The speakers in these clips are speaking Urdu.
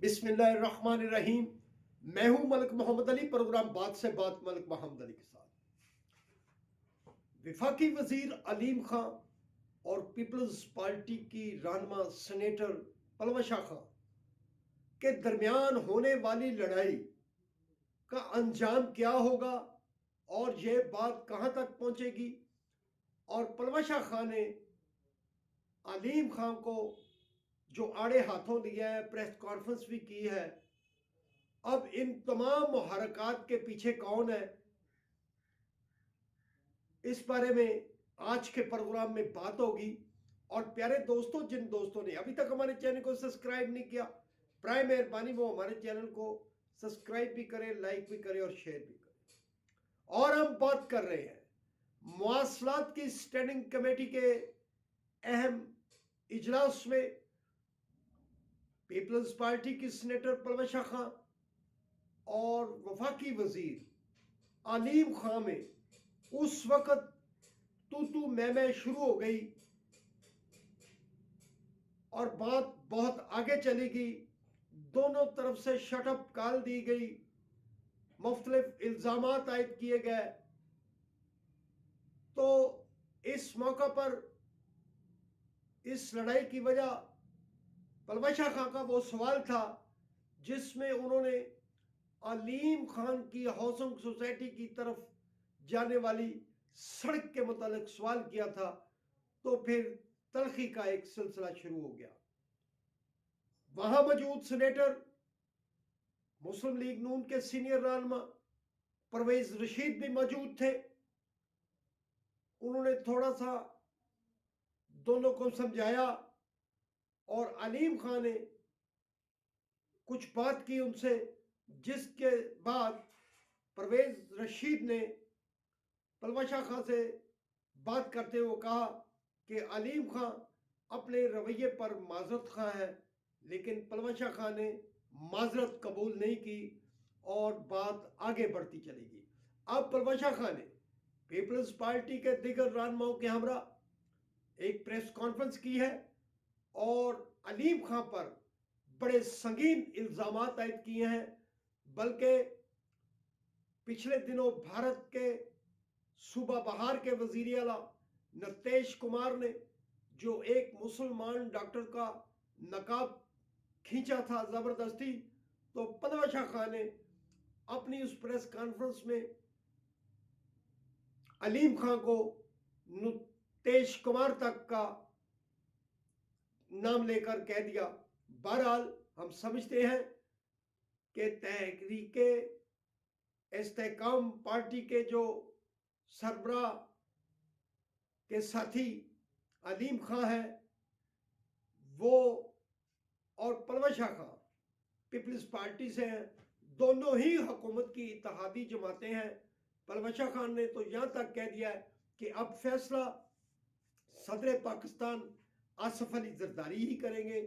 بسم اللہ الرحمن الرحیم. میں ہوں ملک محمد علی. پروگرام بات سے بات ملک محمد علی کے ساتھ. وفاقی وزیر علیم خان اور پیپلز پارٹی کی رہنما سینیٹر پلوشا خان کے درمیان ہونے والی لڑائی کا انجام کیا ہوگا اور یہ بات کہاں تک پہنچے گی، اور پلوشا خان نے علیم خان کو جو آڑے ہاتھوں دیا ہے، پریس کانفرنس بھی کی ہے، اب ان تمام محرکات کے پیچھے کون ہے، اس بارے میں آج کے پروگرام میں بات ہوگی. اور پیارے دوستوں، جن دوستوں نے ابھی تک ہمارے چینل کو سبسکرائب نہیں کیا، برائے مہربانی وہ ہمارے چینل کو سبسکرائب بھی کریں، لائک بھی کریں اور شیئر بھی کریں. اور ہم بات کر رہے ہیں مواصلات کی اسٹینڈنگ کمیٹی کے اہم اجلاس میں پیپلز پارٹی کی سینیٹر پلوشا خان اور وفاقی وزیر علیم خان میں اس وقت تو میں شروع ہو گئی اور بات بہت آگے چلی گئی. دونوں طرف سے شٹ اپ کال دی گئی، مختلف الزامات عائد کیے گئے. تو اس موقع پر اس لڑائی کی وجہ پلوشا خان کا وہ سوال تھا جس میں انہوں نے علیم خان کی ہاؤسنگ سوسائٹی کی طرف جانے والی سڑک کے متعلق سوال کیا تھا. تو پھر تلخی کا ایک سلسلہ شروع ہو گیا. وہاں موجود سینیٹر مسلم لیگ نون کے سینئر رہنما پرویز رشید بھی موجود تھے. انہوں نے تھوڑا سا دونوں کو سمجھایا اور علیم خان نے کچھ بات کی ان سے، جس کے بعد پرویز رشید نے پلوشا خان سے بات کرتے ہوئے کہا کہ علیم خان اپنے رویے پر معذرت خواہ ہے، لیکن پلوشا خان نے معذرت قبول نہیں کی اور بات آگے بڑھتی چلی گئی. اب پلوشا خان نے پیپلز پارٹی کے دیگر رہنماؤں کے ہمراہ ایک پریس کانفرنس کی ہے اور علیم خان پر بڑے سنگین الزامات عائد کیے ہیں. بلکہ پچھلے دنوں بھارت کے صوبہ بہار کے وزیر اعلیٰ نتیش کمار نے جو ایک مسلمان ڈاکٹر کا نقاب کھینچا تھا زبردستی، تو پلوشا خان نے اپنی اس پریس کانفرنس میں علیم خان کو نتیش کمار تک کا نام لے کر کہہ دیا. بہرحال ہم سمجھتے ہیں کہ تحریک استحکام پارٹی کے جو سربراہ کے ساتھی علیم خان ہے، وہ اور پلوشا خان پیپلز پارٹی سے ہیں. دونوں ہی حکومت کی اتحادی جماعتیں ہیں. پلوشا خان نے تو یہاں تک کہہ دیا ہے کہ اب فیصلہ صدر پاکستان آصف علی زرداری ہی کریں گے.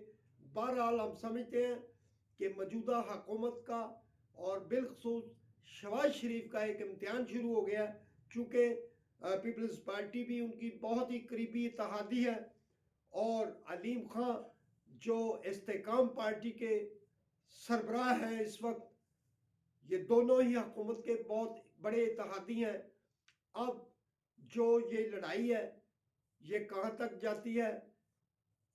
بہرحال ہم سمجھتے ہیں کہ موجودہ حکومت کا اور بالخصوص شہباز شریف کا ایک امتحان شروع ہو گیا ہے، چونکہ پیپلز پارٹی بھی ان کی بہت ہی قریبی اتحادی ہے اور علیم خان جو استحکام پارٹی کے سربراہ ہیں اس وقت، یہ دونوں ہی حکومت کے بہت بڑے اتحادی ہیں. اب جو یہ لڑائی ہے یہ کہاں تک جاتی ہے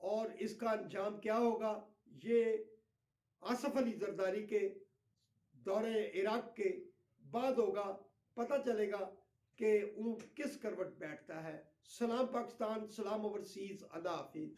اور اس کا انجام کیا ہوگا، یہ آصف علی زرداری کے دورے عراق کے بعد ہوگا. پتہ چلے گا کہ اونٹ کس کروٹ بیٹھتا ہے. سلام پاکستان، سلام اوورسیز، اللہ حافظ.